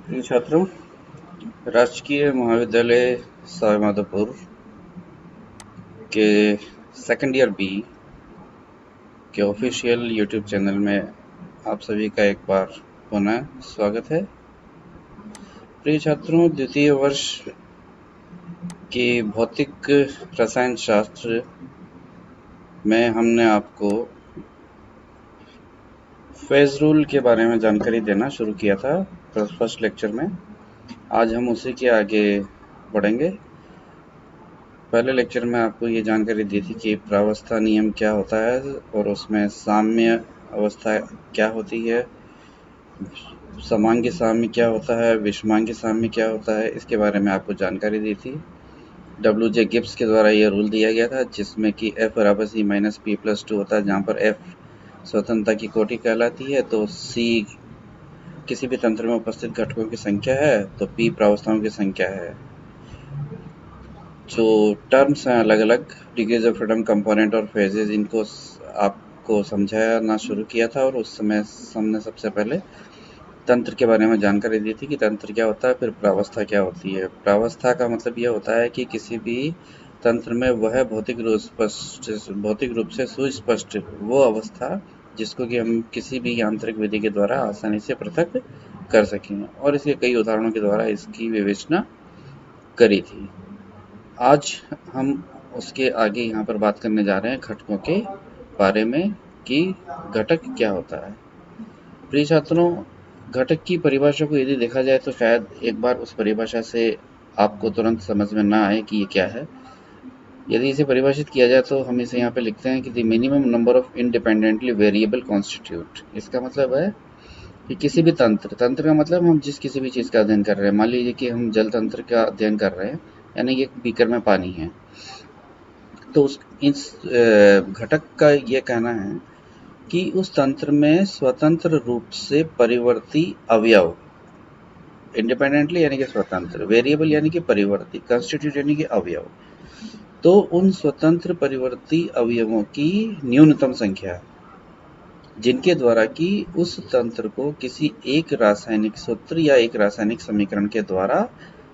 प्रिय छात्रों, राजकीय महाविद्यालय सवाईमाधोपुर के सेकंड ईयर बी के ऑफिशियल यूट्यूब चैनल में आप सभी का एक बार पुनः स्वागत है। प्रिय छात्रों, द्वितीय वर्ष की भौतिक रसायन शास्त्र में हमने आपको फेज रूल के बारे में जानकारी देना शुरू किया था फर्स्ट लेक्चर में। आज हम उसी के आगे बढ़ेंगे। पहले लेक्चर में आपको ये जानकारी दी थी कि प्रावस्था नियम क्या होता है और उसमें साम्य अवस्था क्या होती है, समांगी साम्य क्या होता है, विषमांगी साम्य क्या होता है, इसके बारे में आपको जानकारी दी थी। WJ गिब्स के द्वारा ये रूल दिया गया था जिसमें कि F बराबर C माइनस P प्लस 2 होता है, जहाँ पर F स्वतंत्रता की कोटि कहलाती है, तो C किसी भी तंत्र में उपस्थित घटकों की संख्या है, तो P प्रावस्थाओं की संख्या है। जो टर्म्स हैं अलग अलग, डिग्रीज ऑफ फ्रीडम, कंपोनेंट और फेजेज, इनको आपको समझाना शुरू किया था और उस समय हमने सबसे पहले तंत्र के बारे में जानकारी दी थी कि तंत्र क्या होता है, फिर प्रावस्था क्या होती है। प्रावस्था का मतलब यह होता है कि किसी भी तंत्र में वह भौतिक रूप से सुस्पष्ट वो अवस्था जिसको कि हम किसी भी यांत्रिक विधि के द्वारा आसानी से पृथक कर सकें, और इसके कई उदाहरणों के द्वारा इसकी विवेचना करी थी। आज हम उसके आगे यहाँ पर बात करने जा रहे हैं घटकों के बारे में कि घटक क्या होता है। प्रिय छात्रों, घटक की परिभाषा को यदि देखा जाए तो शायद एक बार उस परिभाषा से आपको तुरंत समझ में ना आए कि ये क्या है। यदि इसे परिभाषित किया जाए तो हम इसे यहाँ पे लिखते हैं कि the minimum number of independently variable constitute. इसका मतलब है कि किसी भी तंत्र का मतलब हम जिस किसी भी चीज़ का अध्ययन कर रहे हैं, मान लीजिए कि हम जल तंत्र का अध्ययन कर रहे हैं, यानी कि एक बीकर में पानी है, तो इस घटक का ये कहना है कि उस तंत्र में स्वतंत्र रूप से परिवर्ती अवयव, इंडिपेंडेंटली यानी कि स्वतंत्र, वेरिएबल यानी कि परिवर्ती, कंस्टिट्यूट यानी कि अवयव, तो उन स्वतंत्र परिवर्ती अवयवों की न्यूनतम संख्या जिनके द्वारा कि उस तंत्र को किसी एक रासायनिक सूत्र या एक रासायनिक समीकरण के द्वारा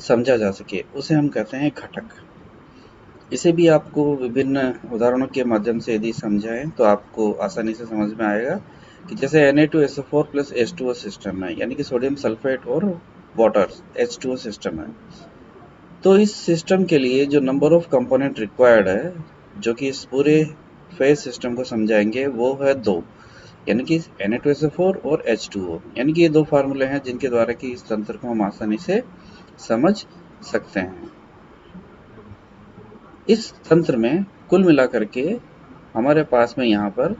समझा जा सके, उसे हम कहते हैं घटक। इसे भी आपको विभिन्न उदाहरणों के माध्यम से यदि समझाएं तो आपको आसानी से समझ में आएगा कि जैसे Na2SO4 प्लस H2O सिस्टम है, यानी कि सोडियम सल्फेट और वाटर H2O सिस्टम है, तो इस सिस्टम के लिए जो नंबर ऑफ कंपोनेंट रिक्वायर्ड है, जो कि इस पूरे फेज सिस्टम को समझाएंगे, वो है 2, यानी कि Na2SO4 और H2O, यानी कि ये दो फार्मूले हैं जिनके द्वारा कि इस तंत्र को हम आसानी से समझ सकते हैं। इस तंत्र में कुल मिलाकर के हमारे पास में यहाँ पर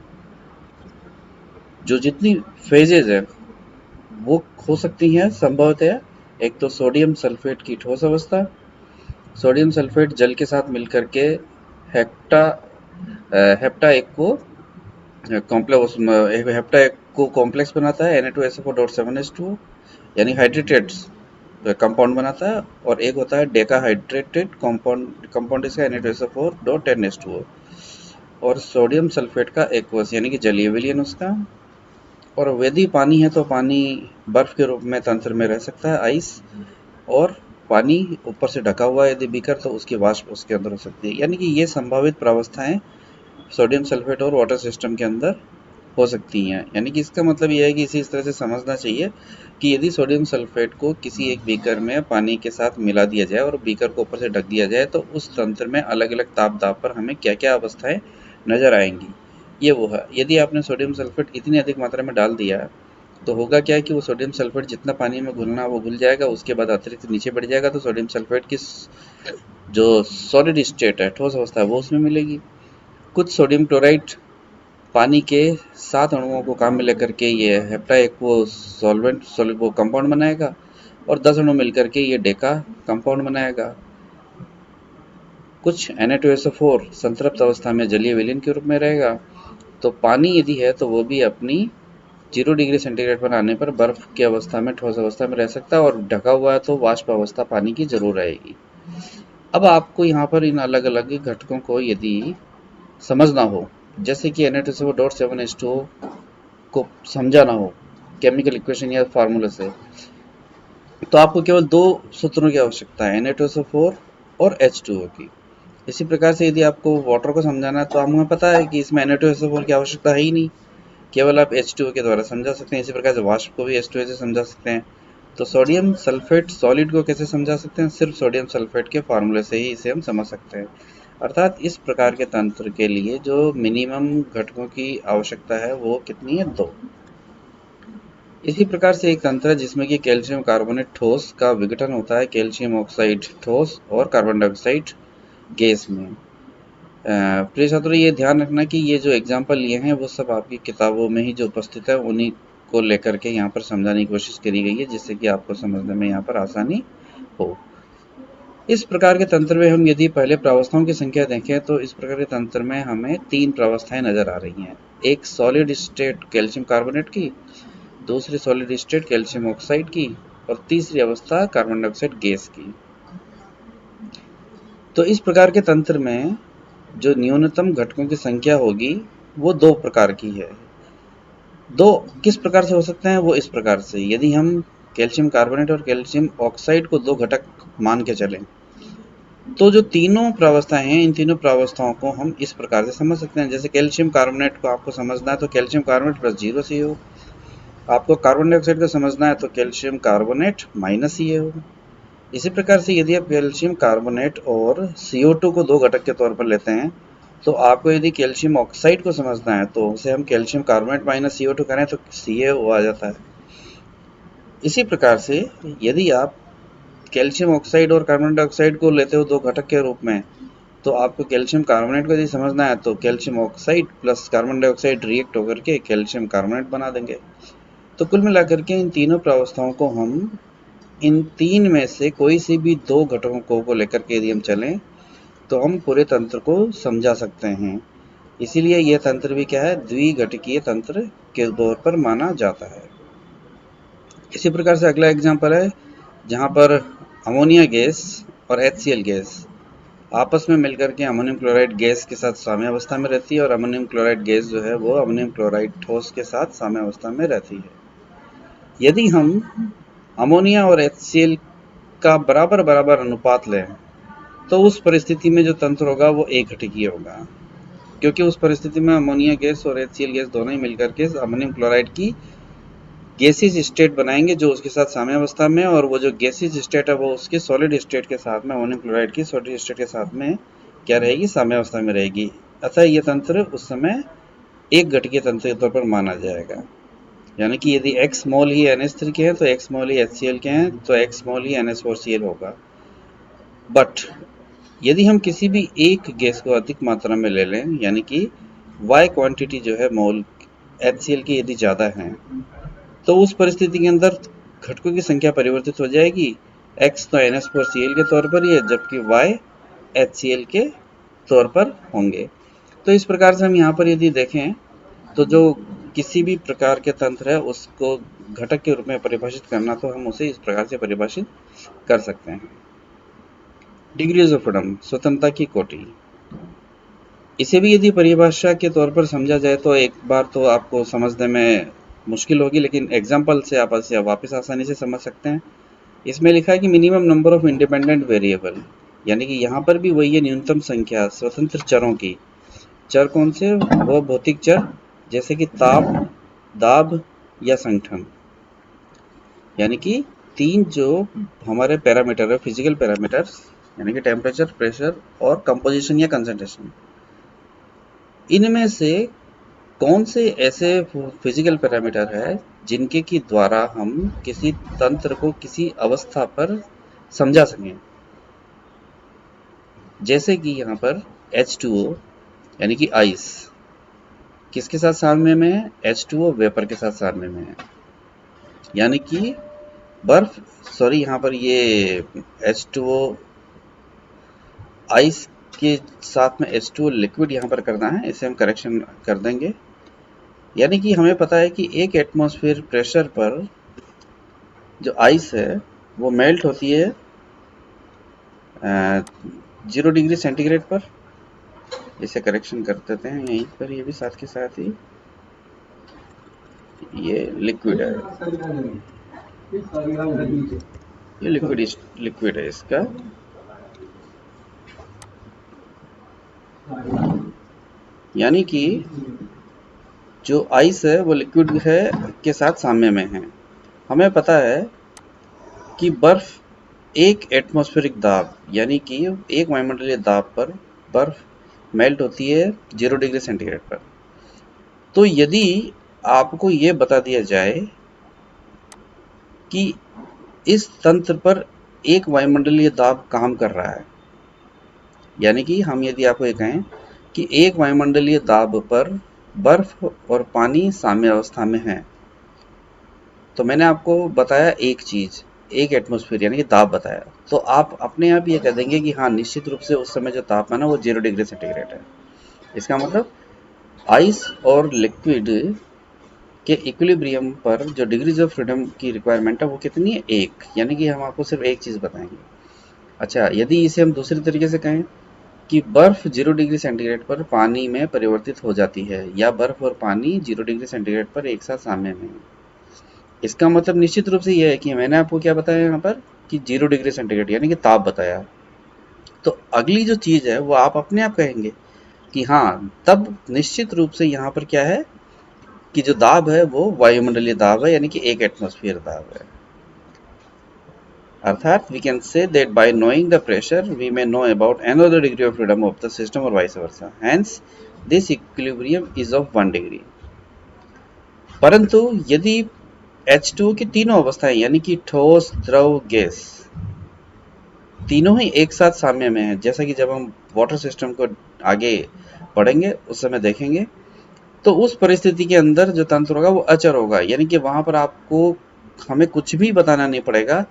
जो जितनी फेजेज है वो हो सकती हैं संभवतः, एक तो सोडियम सल्फेट की ठोस अवस्था, सोडियम सल्फेट जल के साथ मिलकर के हेप्टा हेप्टा एक को हेप्टा एक को कॉम्प्लेक्स बनाता है Na2SO4.7H2O, यानी हाइड्रेटेड कंपाउंड बनाता है, और एक होता है डेका हाइड्रेटेड कंपाउंड इसका Na2SO4.10H2O, और सोडियम सल्फेट का एक्वस यानी कि जलीय विलयन उसका। और यदि पानी है तो पानी बर्फ के रूप में तंत्र में रह सकता है, आइस, और पानी ऊपर से ढका हुआ है यदि बीकर तो उसकी वाष्प उसके अंदर हो सकती है। यानी कि ये संभावित प्रावस्थाएं सोडियम सल्फेट और वाटर सिस्टम के अंदर हो सकती हैं। यानी कि इसका मतलब यह है कि इसी तरह से समझना चाहिए कि यदि सोडियम सल्फेट को किसी एक बीकर में पानी के साथ मिला दिया जाए और बीकर को ऊपर से ढक दिया जाए तो उस तंत्र में अलग अलग ताप दाब पर हमें क्या क्या अवस्थाएं नजर आएंगी, ये वो है। यदि आपने सोडियम सल्फेट इतनी अधिक मात्रा में डाल दिया तो होगा क्या कि वो सोडियम सल्फेट जितना पानी में घुलना वो घुल जाएगा, उसके बाद अतिरिक्त नीचे बढ़ जाएगा, तो सोडियम सल्फेट की जो सॉलिड स्टेट है, ठोस अवस्था है, वो उसमें मिलेगी। कुछ सोडियम क्लोराइड पानी के 7 अणुओं को काम में लेकर के ये हेप्टा एक वो सॉल्वेंट वो कंपाउंड बनाएगा, और 10 अणु मिलकर के ये डेका कंपाउंड बनाएगा। कुछ Na2SO4 संतृप्त अवस्था में जलीय विलयन के रूप में रहेगा। तो पानी यदि है तो वो भी अपनी 0 डिग्री सेंटीग्रेड पर आने पर बर्फ की अवस्था में, ठोस अवस्था में रह सकता है, और ढका हुआ है तो वाष्प अवस्था पानी की जरूर रहेगी। अब आपको यहाँ पर इन अलग अलग घटकों को यदि समझना हो, जैसे कि Na2SO4.7H2O को समझाना हो केमिकल इक्वेशन या फार्मूला से, तो आपको केवल दो सूत्रों की आवश्यकता है, Na2SO4 और H2O की। इसी प्रकार से यदि आपको वाटर को समझाना है तो हमें पता है कि इसमें Na2SO4 की आवश्यकता है ही नहीं, केवल आप H2O के द्वारा समझा सकते हैं। इसी प्रकार से वाष्प को भी H2O से समझा सकते हैं। तो सोडियम सल्फेट सॉलिड को कैसे समझा सकते हैं? सिर्फ सोडियम सल्फेट के फार्मूले से ही इसे हम समझ सकते हैं। अर्थात इस प्रकार के तंत्र के लिए जो मिनिमम घटकों की आवश्यकता है वो कितनी है? 2। इसी प्रकार से एक तंत्र है जिसमें कि कैल्शियम कार्बोनेट ठोस का विघटन होता है कैल्शियम ऑक्साइड ठोस और कार्बन डाइऑक्साइड गैस में। प्रिय छात्रों, ये ध्यान रखना कि ये जो एग्जाम्पल लिए हैं वो सब आपकी किताबों में ही जो उपस्थित है उन्हीं को लेकर के यहाँ पर समझाने की कोशिश करी गई है, जिससे कि आपको समझने में यहाँ पर आसानी हो। इस प्रकार के तंत्र में हम यदि पहले प्रावस्थाओं की संख्या देखें तो इस प्रकार के तंत्र में हमें 3 प्रावस्थाएं नजर आ रही हैं। एक सॉलिड स्टेट कैल्शियम कार्बोनेट की, दूसरी सॉलिड स्टेट कैल्शियम ऑक्साइड की और तीसरी अवस्था कार्बन डाइऑक्साइड गैस की। तो इस प्रकार के तंत्र में जो न्यूनतम घटकों की संख्या होगी वो 2 प्रकार की है। दो किस प्रकार से हो सकते हैं? वो इस प्रकार से, यदि हम कैल्शियम कार्बोनेट और कैल्शियम ऑक्साइड को 2 घटक मान के चलें तो जो तीनों प्रावस्थाएं हैं इन तीनों प्रावस्थाओं को हम इस प्रकार से समझ सकते हैं। जैसे कैल्शियम कार्बोनेट को आपको समझना है तो कैल्शियम कार्बोनेट प्लस 0 CO। आपको कार्बन डाइऑक्साइड को समझना है तो कैल्शियम कार्बोनेट माइनस CO। इसी प्रकार से यदि आप कैल्शियम कार्बोनेट और CO2 को 2 घटक के तौर पर लेते हैं तो आपको यदि कैल्शियम ऑक्साइड को समझना है तो उसे हम कैल्शियम कार्बोनेट माइनस CO2 करें तो CaO आ जाता है। इसी प्रकार से यदि आप कैल्शियम ऑक्साइड और कार्बन डाइऑक्साइड को लेते हो 2 घटक के रूप में तो आपको कैल्शियम कार्बोनेट को यदि समझना है तो calcium oxide plus carbon dioxide react होकर के कैल्शियम कार्बोनेट बना देंगे। तो कुल मिलाकर के इन तीनों प्रावस्थाओं को हम इन 3 में से कोई सी भी 2 घटकों को लेकर के यदि हम चलें तो हम पूरे तंत्र को समझा सकते हैं। इसीलिए यह तंत्र भी क्या है? द्विघटकीय तंत्र के तौर पर माना जाता है। इसी प्रकार से अगला एग्जाम्पल है जहाँ पर अमोनिया गैस और HCl गैस आपस में मिलकर के अमोनियम क्लोराइड गैस के साथ साम्यावस्था में रहती है और अमोनियम क्लोराइड गैस जो है वो अमोनियम क्लोराइड ठोस के साथ साम्यावस्था में रहती है। यदि हम अमोनिया और HCl का बराबर बराबर अनुपात लें तो उस परिस्थिति में जो तंत्र होगा वो एक घटकीय होगा, क्योंकि उस परिस्थिति में अमोनिया गैस और HCl गैस दोनों ही मिलकर के अमोनियम क्लोराइड की गैसीय स्टेट बनाएंगे जो उसके साथ साम्यावस्था में, और वो जो गैसीय स्टेट है वो उसके सॉलिड स्टेट के साथ में अमोनियम क्लोराइड की सॉलिड स्टेट के साथ में क्या रहेगी? साम्यावस्था में रहेगी। अतः ये तंत्र उस समय एक घटकीय तंत्र के तौर पर माना जाएगा। यानी कि यदि x मोल ही NH3 के हैं तो x मोल ही HCl के हैं तो x मोल ही NH4Cl होगा। बट यदि हम किसी भी एक गैस को अधिक मात्रा में ले लें, यानी कि y क्वांटिटी जो है मोल HCl की यदि ज़्यादा है तो उस परिस्थिति के अंदर घटकों की संख्या परिवर्तित हो जाएगी। x तो NH4Cl के तौर पर ही है जबकि y HCl के तौर पर होंगे। तो इस प्रकार से हम यहाँ पर यदि देखें तो जो किसी भी प्रकार के तंत्र है उसको घटक के रूप में परिभाषित करना तो हम उसे इस प्रकार से परिभाषित कर सकते हैं। डिग्रीज ऑफ फ्रीडम, स्वतंत्रता की कोटि। इसे भी यदि परिभाषा के तौर पर समझा जाए तो एक बार तो आपको समझने में मुश्किल होगी, लेकिन एग्जाम्पल से आप इसे वापस आसानी से समझ सकते हैं। इसमें लिखा है कि minimum number of independent variable, यानी कि यहाँ पर भी वही है न्यूनतम संख्या स्वतंत्र चरों की। चर कौन से? वो भौतिक चर जैसे कि ताप, दाब या संगठन, यानी कि 3 जो हमारे पैरामीटर है, फिजिकल पैरामीटर्स, यानी कि टेम्परेचर, प्रेशर और कंपोजिशन या कंसंट्रेशन। इनमें से कौन से ऐसे फिजिकल पैरामीटर है जिनके की द्वारा हम किसी तंत्र को किसी अवस्था पर समझा सकें? जैसे कि यहाँ पर H2O यानी कि आइस किसके साथ साम्य में है? H2O वेपर के साथ साम्य में है, यानी कि बर्फ, सॉरी यहाँ पर ये H2O आइस के साथ में H2O लिक्विड यहाँ पर करना है, इसे हम करेक्शन कर देंगे। यानी कि हमें पता है कि 1 एटमॉस्फेयर प्रेशर पर जो आइस है वो मेल्ट होती है 0 डिग्री सेंटीग्रेड पर। इसे करेक्शन कर देते हैं यहीं पर, ये भी साथ के साथ ही ये लिक्विड है। ये लिक्विड है इसका। यानी कि जो आइस है वो लिक्विड है के साथ साम्य में है। हमें पता है कि बर्फ एक एटमॉस्फेरिक दाब यानी कि एक वायुमंडलीय दाब पर बर्फ मेल्ट होती है 0 डिग्री सेंटीग्रेड पर। तो यदि आपको ये बता दिया जाए कि इस तंत्र पर एक वायुमंडलीय दाब काम कर रहा है, यानी कि हम यदि आपको ये कहें कि एक वायुमंडलीय दाब पर बर्फ और पानी साम्य अवस्था में है, तो मैंने आपको बताया एक चीज, एक एटमॉस्फेयर यानी कि दाब बताया, तो आप अपने आप ये कह देंगे कि हाँ निश्चित रूप से उस समय जो तापमान है वो 0 डिग्री सेंटीग्रेड है। इसका मतलब आइस और लिक्विड के इक्विलिब्रियम पर जो डिग्रीज ऑफ फ्रीडम की रिक्वायरमेंट है वो कितनी है, एक। यानी कि हम आपको सिर्फ एक चीज बताएंगे। अच्छा, यदि इसे हम दूसरे तरीके से कहें कि बर्फ 0 डिग्री सेंटीग्रेड पर पानी में परिवर्तित हो जाती है या बर्फ और पानी 0 डिग्री सेंटीग्रेड पर एक साथ साम्य में है, इसका मतलब निश्चित रूप से यह है कि मैंने आपको क्या बताया यहाँ पर कि 0 डिग्री सेंटीग्रेड यानी कि ताप बताया। तो अगली जो चीज है वो आप अपने आप कहेंगे कि हाँ, तब निश्चित रूप से यहाँ पर क्या है कि जो दाब है वो वायुमंडलीय दाब है यानी कि एक एटमॉस्फेयर दाब है। अर्थात we can say that by knowing the pressure we may know about another degree of freedom of the system or vice versa, hence this equilibrium is of 1 degree. परंतु यदि H2O की तीनों अवस्थाएं यानी कि ठोस, द्रव, गैस तीनों ही एक साथ साम्य में है, जैसा कि जब हम वाटर सिस्टम को आगे पढ़ेंगे उस समय देखेंगे, तो उस परिस्थिति के अंदर जो तंत्र होगा वो अचर होगा, यानी कि वहां पर आपको हमें कुछ भी बताना नहीं पड़ेगा,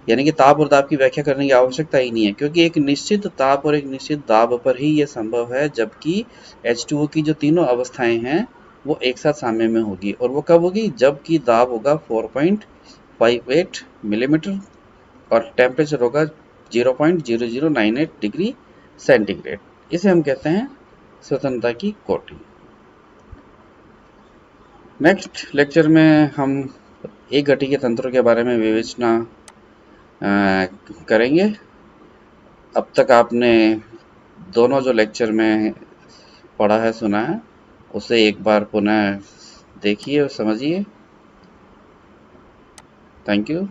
यानी कि ताप और दाब की व्याख्या करने की आवश्यकता ही नहीं है, क्योंकि एक निश्चित ताप और एक निश्चित दाब पर ही यह संभव है, जबकि H2O की जो तीनों अवस्थाएं हैं वो एक साथ साम्य में होगी। और वो कब होगी, जबकि दाब होगा 4.58 मिलीमीटर और टेम्परेचर होगा 0.0098 डिग्री सेंटीग्रेड। इसे हम कहते हैं स्वतंत्रता की कोटि। नेक्स्ट लेक्चर में हम एक घटी के तंत्रों के बारे में विवेचना करेंगे। अब तक आपने दोनों जो लेक्चर में पढ़ा है, सुना है, उसे एक बार पुनः देखिए और समझिए। Thank you.